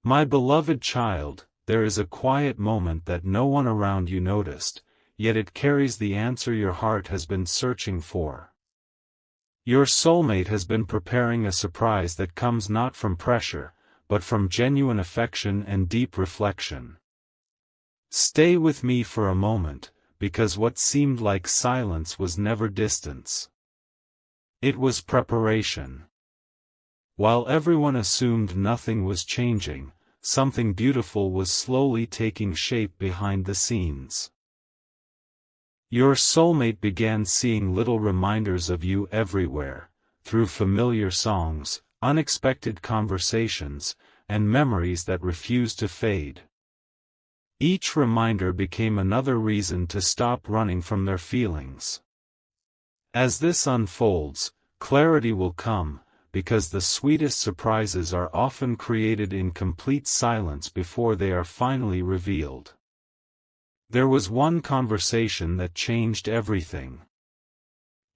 My beloved child, there is a quiet moment that no one around you noticed, yet it carries the answer your heart has been searching for. Your soulmate has been preparing a surprise that comes not from pressure, but from genuine affection and deep reflection. Stay with me for a moment, because what seemed like silence was never distance. It was preparation. While everyone assumed nothing was changing, something beautiful was slowly taking shape behind the scenes. Your soulmate began seeing little reminders of you everywhere, through familiar songs, unexpected conversations, and memories that refused to fade. Each reminder became another reason to stop running from their feelings. As this unfolds, clarity will come, because the sweetest surprises are often created in complete silence before they are finally revealed. There was one conversation that changed everything.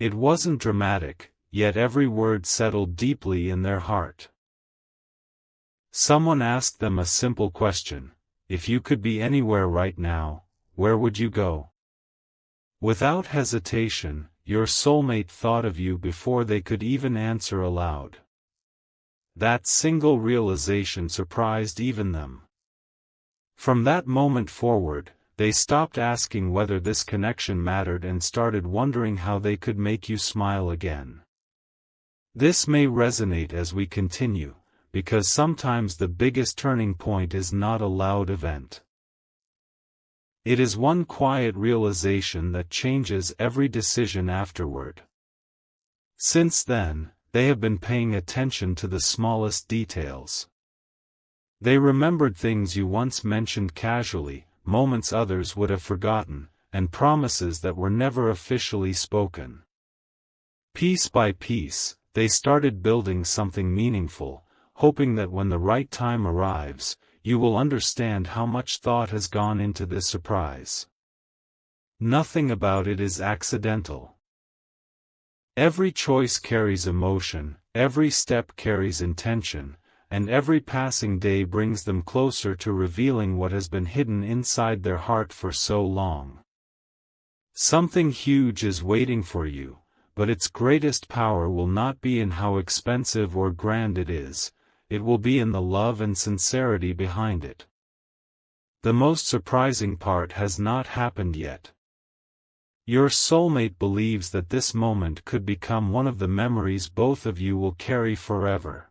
It wasn't dramatic, yet every word settled deeply in their heart. Someone asked them a simple question: if you could be anywhere right now, where would you go? Without hesitation, your soulmate thought of you before they could even answer aloud. That single realization surprised even them. From that moment forward, they stopped asking whether this connection mattered and started wondering how they could make you smile again. This may resonate as we continue, because sometimes the biggest turning point is not a loud event. It is one quiet realization that changes every decision afterward. Since then, they have been paying attention to the smallest details. They remembered things you once mentioned casually, moments others would have forgotten, and promises that were never officially spoken. Piece by piece, they started building something meaningful, hoping that when the right time arrives, you will understand how much thought has gone into this surprise. Nothing about it is accidental. Every choice carries emotion, every step carries intention, and every passing day brings them closer to revealing what has been hidden inside their heart for so long. Something huge is waiting for you, but its greatest power will not be in how expensive or grand it is, it will be in the love and sincerity behind it. The most surprising part has not happened yet. Your soulmate believes that this moment could become one of the memories both of you will carry forever.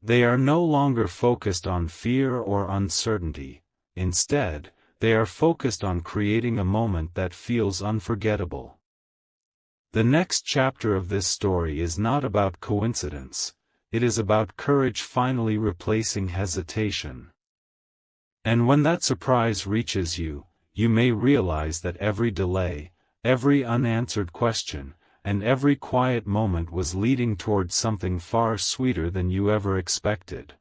They are no longer focused on fear or uncertainty. Instead, they are focused on creating a moment that feels unforgettable. The next chapter of this story is not about coincidence, it is about courage finally replacing hesitation. And when that surprise reaches you, you may realize that every delay, every unanswered question, and every quiet moment was leading toward something far sweeter than you ever expected.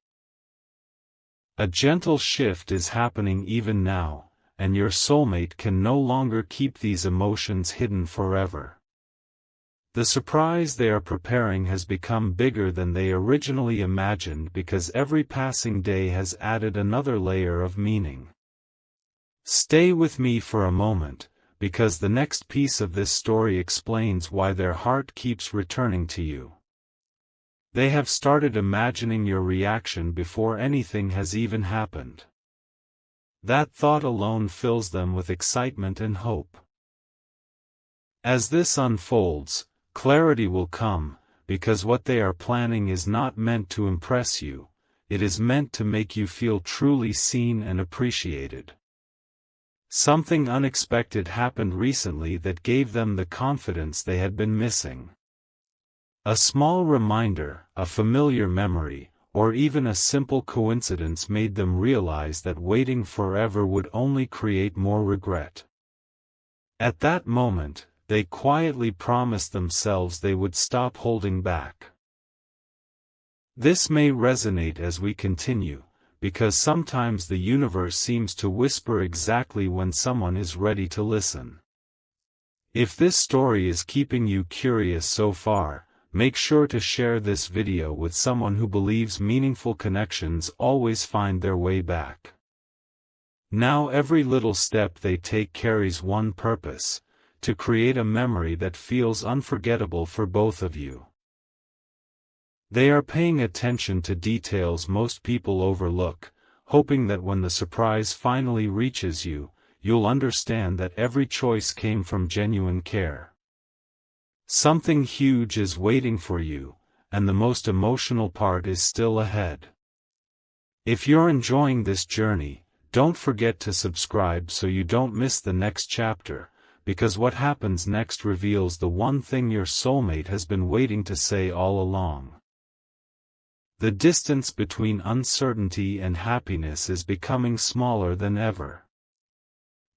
A gentle shift is happening even now, and your soulmate can no longer keep these emotions hidden forever. The surprise they are preparing has become bigger than they originally imagined because every passing day has added another layer of meaning. Stay with me for a moment, because the next piece of this story explains why their heart keeps returning to you. They have started imagining your reaction before anything has even happened. That thought alone fills them with excitement and hope. As this unfolds, clarity will come, because what they are planning is not meant to impress you, it is meant to make you feel truly seen and appreciated. Something unexpected happened recently that gave them the confidence they had been missing. A small reminder, a familiar memory, or even a simple coincidence made them realize that waiting forever would only create more regret. At that moment, they quietly promised themselves they would stop holding back. This may resonate as we continue, because sometimes the universe seems to whisper exactly when someone is ready to listen. If this story is keeping you curious so far, make sure to share this video with someone who believes meaningful connections always find their way back. Now every little step they take carries one purpose: to create a memory that feels unforgettable for both of you. They are paying attention to details most people overlook, hoping that when the surprise finally reaches you, you'll understand that every choice came from genuine care. Something huge is waiting for you, and the most emotional part is still ahead. If you're enjoying this journey, don't forget to subscribe so you don't miss the next chapter, because what happens next reveals the one thing your soulmate has been waiting to say all along. The distance between uncertainty and happiness is becoming smaller than ever.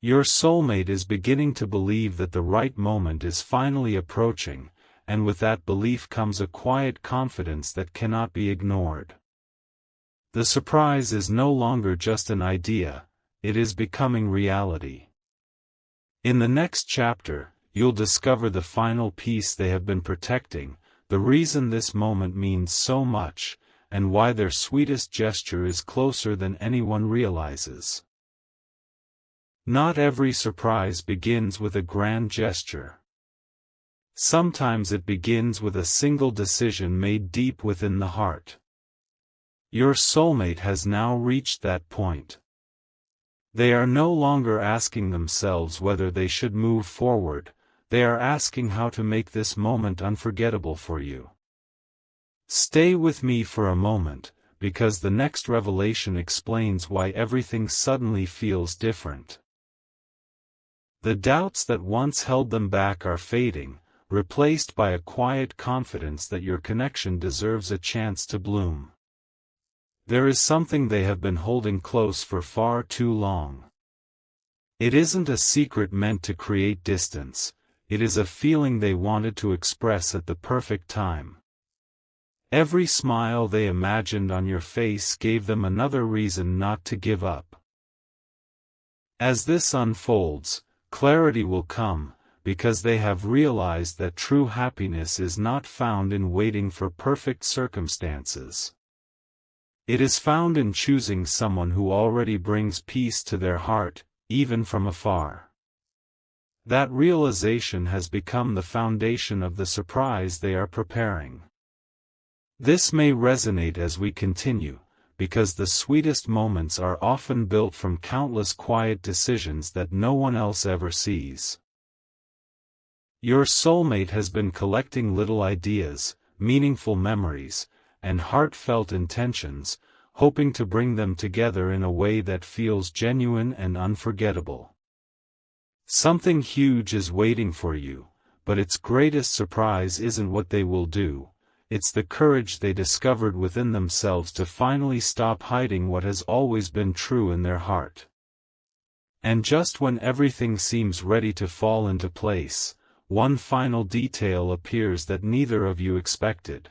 Your soulmate is beginning to believe that the right moment is finally approaching, and with that belief comes a quiet confidence that cannot be ignored. The surprise is no longer just an idea, it is becoming reality. In the next chapter, you'll discover the final piece they have been protecting, the reason this moment means so much, and why their sweetest gesture is closer than anyone realizes. Not every surprise begins with a grand gesture. Sometimes it begins with a single decision made deep within the heart. Your soulmate has now reached that point. They are no longer asking themselves whether they should move forward, they are asking how to make this moment unforgettable for you. Stay with me for a moment, because the next revelation explains why everything suddenly feels different. The doubts that once held them back are fading, replaced by a quiet confidence that your connection deserves a chance to bloom. There is something they have been holding close for far too long. It isn't a secret meant to create distance, it is a feeling they wanted to express at the perfect time. Every smile they imagined on your face gave them another reason not to give up. As this unfolds, clarity will come, because they have realized that true happiness is not found in waiting for perfect circumstances. It is found in choosing someone who already brings peace to their heart, even from afar. That realization has become the foundation of the surprise they are preparing. This may resonate as we continue, because the sweetest moments are often built from countless quiet decisions that no one else ever sees. Your soulmate has been collecting little ideas, meaningful memories, and heartfelt intentions, hoping to bring them together in a way that feels genuine and unforgettable. Something huge is waiting for you, but its greatest surprise isn't what they will do. It's the courage they discovered within themselves to finally stop hiding what has always been true in their heart. And just when everything seems ready to fall into place, one final detail appears that neither of you expected.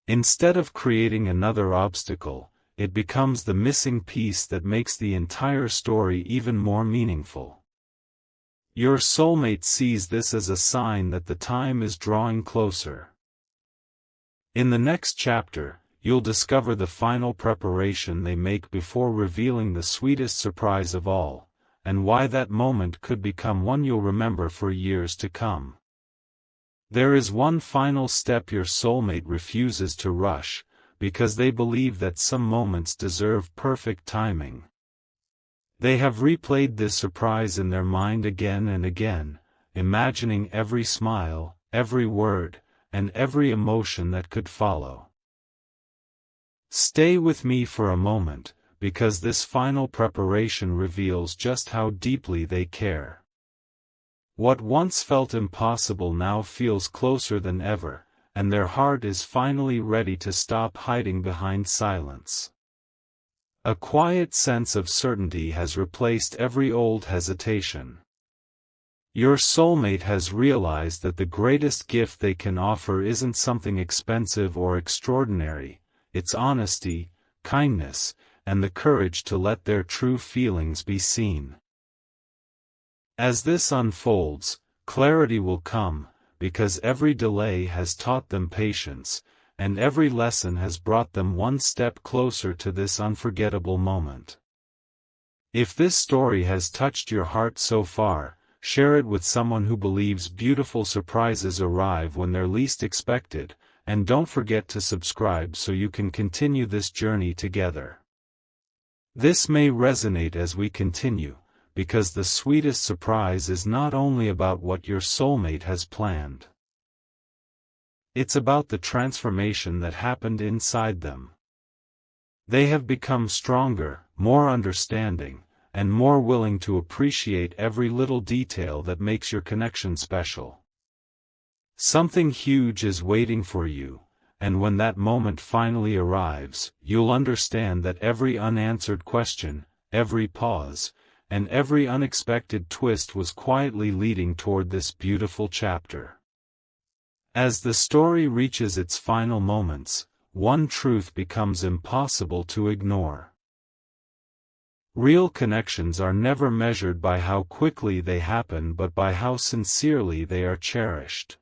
Instead of creating another obstacle, it becomes the missing piece that makes the entire story even more meaningful. Your soulmate sees this as a sign that the time is drawing closer. In the next chapter, you'll discover the final preparation they make before revealing the sweetest surprise of all, and why that moment could become one you'll remember for years to come. There is one final step your soulmate refuses to rush, because they believe that some moments deserve perfect timing. They have replayed this surprise in their mind again and again, imagining every smile, every word, and every emotion that could follow. Stay with me for a moment, because this final preparation reveals just how deeply they care. What once felt impossible now feels closer than ever, and their heart is finally ready to stop hiding behind silence. A quiet sense of certainty has replaced every old hesitation. Your soulmate has realized that the greatest gift they can offer isn't something expensive or extraordinary, it's honesty, kindness, and the courage to let their true feelings be seen. As this unfolds, clarity will come, because every delay has taught them patience, and every lesson has brought them one step closer to this unforgettable moment. If this story has touched your heart so far, share it with someone who believes beautiful surprises arrive when they're least expected, and don't forget to subscribe so you can continue this journey together. This may resonate as we continue, because the sweetest surprise is not only about what your soulmate has planned. It's about the transformation that happened inside them. They have become stronger, more understanding, and more willing to appreciate every little detail that makes your connection special. Something huge is waiting for you, and when that moment finally arrives, you'll understand that every unanswered question, every pause, and every unexpected twist was quietly leading toward this beautiful chapter. As the story reaches its final moments, one truth becomes impossible to ignore. Real connections are never measured by how quickly they happen but by how sincerely they are cherished.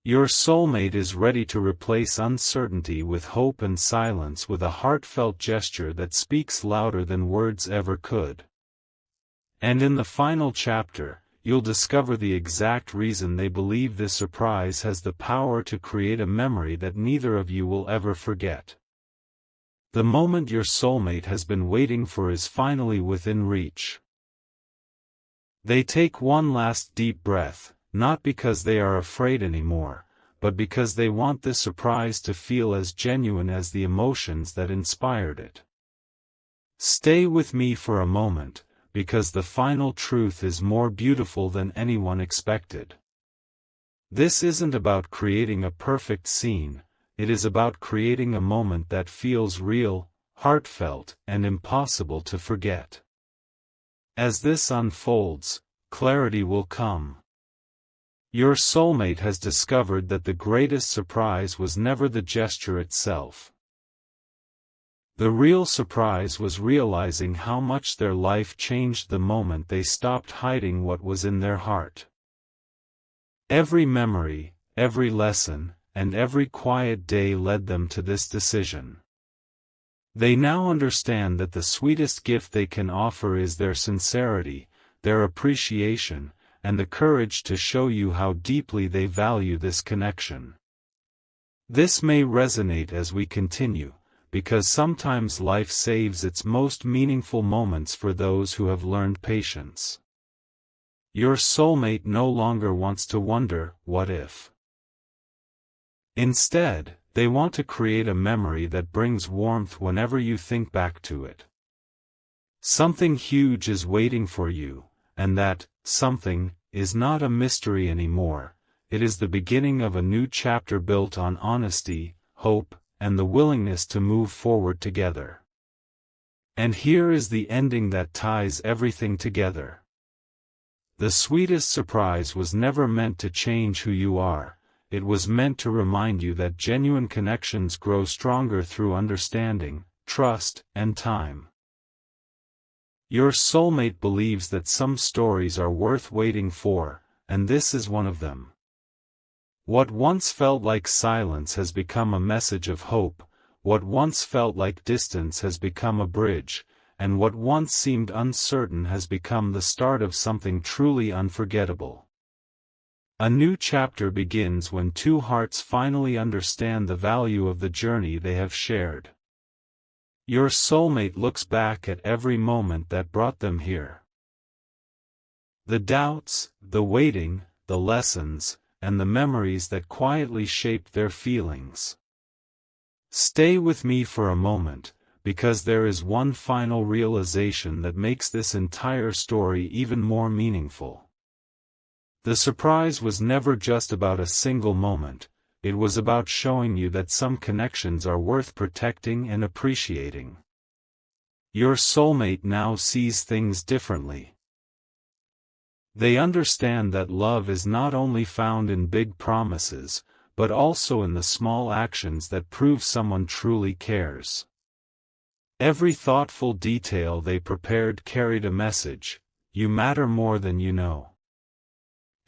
Your soulmate is ready to replace uncertainty with hope and silence with a heartfelt gesture that speaks louder than words ever could. And in the final chapter, you'll discover the exact reason they believe this surprise has the power to create a memory that neither of you will ever forget. The moment your soulmate has been waiting for is finally within reach. They take one last deep breath, not because they are afraid anymore, but because they want this surprise to feel as genuine as the emotions that inspired it. Stay with me for a moment, because the final truth is more beautiful than anyone expected. This isn't about creating a perfect scene, it is about creating a moment that feels real, heartfelt, and impossible to forget. As this unfolds, clarity will come. Your soulmate has discovered that the greatest surprise was never the gesture itself. The real surprise was realizing how much their life changed the moment they stopped hiding what was in their heart. Every memory, every lesson, and every quiet day led them to this decision. They now understand that the sweetest gift they can offer is their sincerity, their appreciation, and the courage to show you how deeply they value this connection. This may resonate as we continue, because sometimes life saves its most meaningful moments for those who have learned patience. Your soulmate no longer wants to wonder, what if? Instead, they want to create a memory that brings warmth whenever you think back to it. Something huge is waiting for you, and that something is not a mystery anymore. It is the beginning of a new chapter built on honesty, hope, and the willingness to move forward together. And here is the ending that ties everything together. The sweetest surprise was never meant to change who you are. It was meant to remind you that genuine connections grow stronger through understanding, trust, and time. Your soulmate believes that some stories are worth waiting for, and this is one of them. What once felt like silence has become a message of hope, what once felt like distance has become a bridge, and what once seemed uncertain has become the start of something truly unforgettable. A new chapter begins when two hearts finally understand the value of the journey they have shared. Your soulmate looks back at every moment that brought them here. The doubts, the waiting, the lessons, and the memories that quietly shaped their feelings. Stay with me for a moment, because there is one final realization that makes this entire story even more meaningful. The surprise was never just about a single moment, it was about showing you that some connections are worth protecting and appreciating. Your soulmate now sees things differently. They understand that love is not only found in big promises, but also in the small actions that prove someone truly cares. Every thoughtful detail they prepared carried a message: you matter more than you know.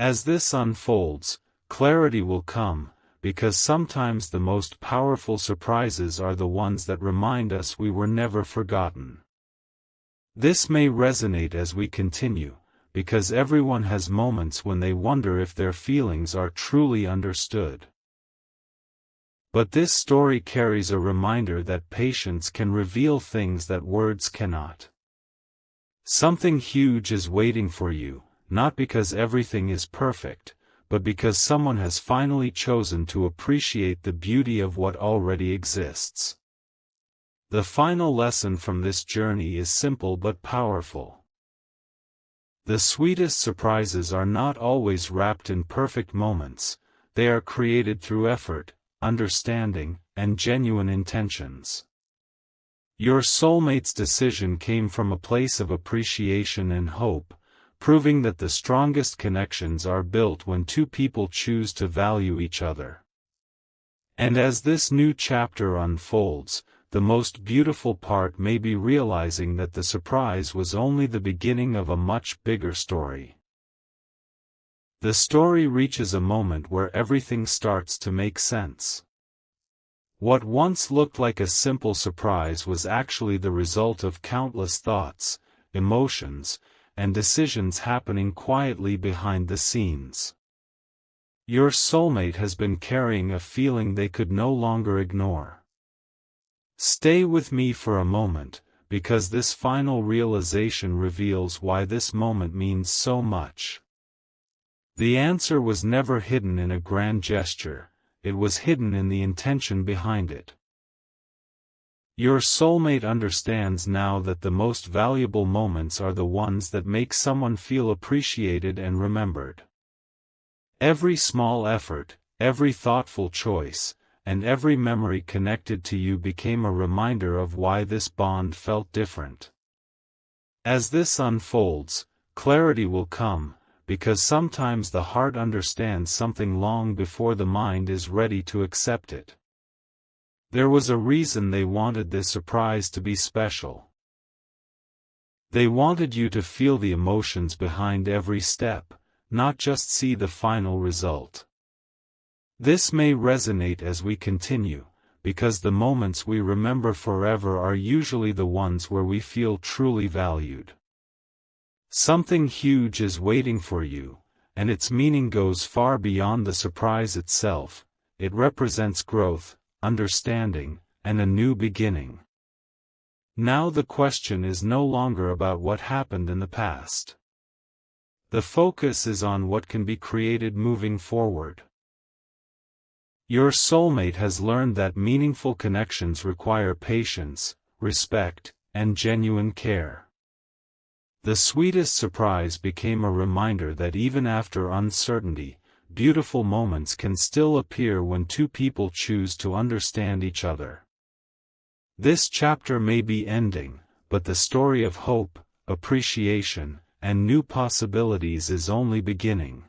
As this unfolds, clarity will come, because sometimes the most powerful surprises are the ones that remind us we were never forgotten. This may resonate as we continue, because everyone has moments when they wonder if their feelings are truly understood. But this story carries a reminder that patience can reveal things that words cannot. Something huge is waiting for you, not because everything is perfect, but because someone has finally chosen to appreciate the beauty of what already exists. The final lesson from this journey is simple but powerful. The sweetest surprises are not always wrapped in perfect moments, they are created through effort, understanding, and genuine intentions. Your soulmate's decision came from a place of appreciation and hope, proving that the strongest connections are built when two people choose to value each other. And as this new chapter unfolds, the most beautiful part may be realizing that the surprise was only the beginning of a much bigger story. The story reaches a moment where everything starts to make sense. What once looked like a simple surprise was actually the result of countless thoughts, emotions, and decisions happening quietly behind the scenes. Your soulmate has been carrying a feeling they could no longer ignore. Stay with me for a moment, because this final realization reveals why this moment means so much. The answer was never hidden in a grand gesture, it was hidden in the intention behind it. Your soulmate understands now that the most valuable moments are the ones that make someone feel appreciated and remembered. Every small effort, every thoughtful choice, and every memory connected to you became a reminder of why this bond felt different. As this unfolds, clarity will come, because sometimes the heart understands something long before the mind is ready to accept it. There was a reason they wanted this surprise to be special. They wanted you to feel the emotions behind every step, not just see the final result. This may resonate as we continue, because the moments we remember forever are usually the ones where we feel truly valued. Something huge is waiting for you, and its meaning goes far beyond the surprise itself. It represents growth, understanding, and a new beginning. Now the question is no longer about what happened in the past. The focus is on what can be created moving forward. Your soulmate has learned that meaningful connections require patience, respect, and genuine care. The sweetest surprise became a reminder that even after uncertainty, beautiful moments can still appear when two people choose to understand each other. This chapter may be ending, but the story of hope, appreciation, and new possibilities is only beginning.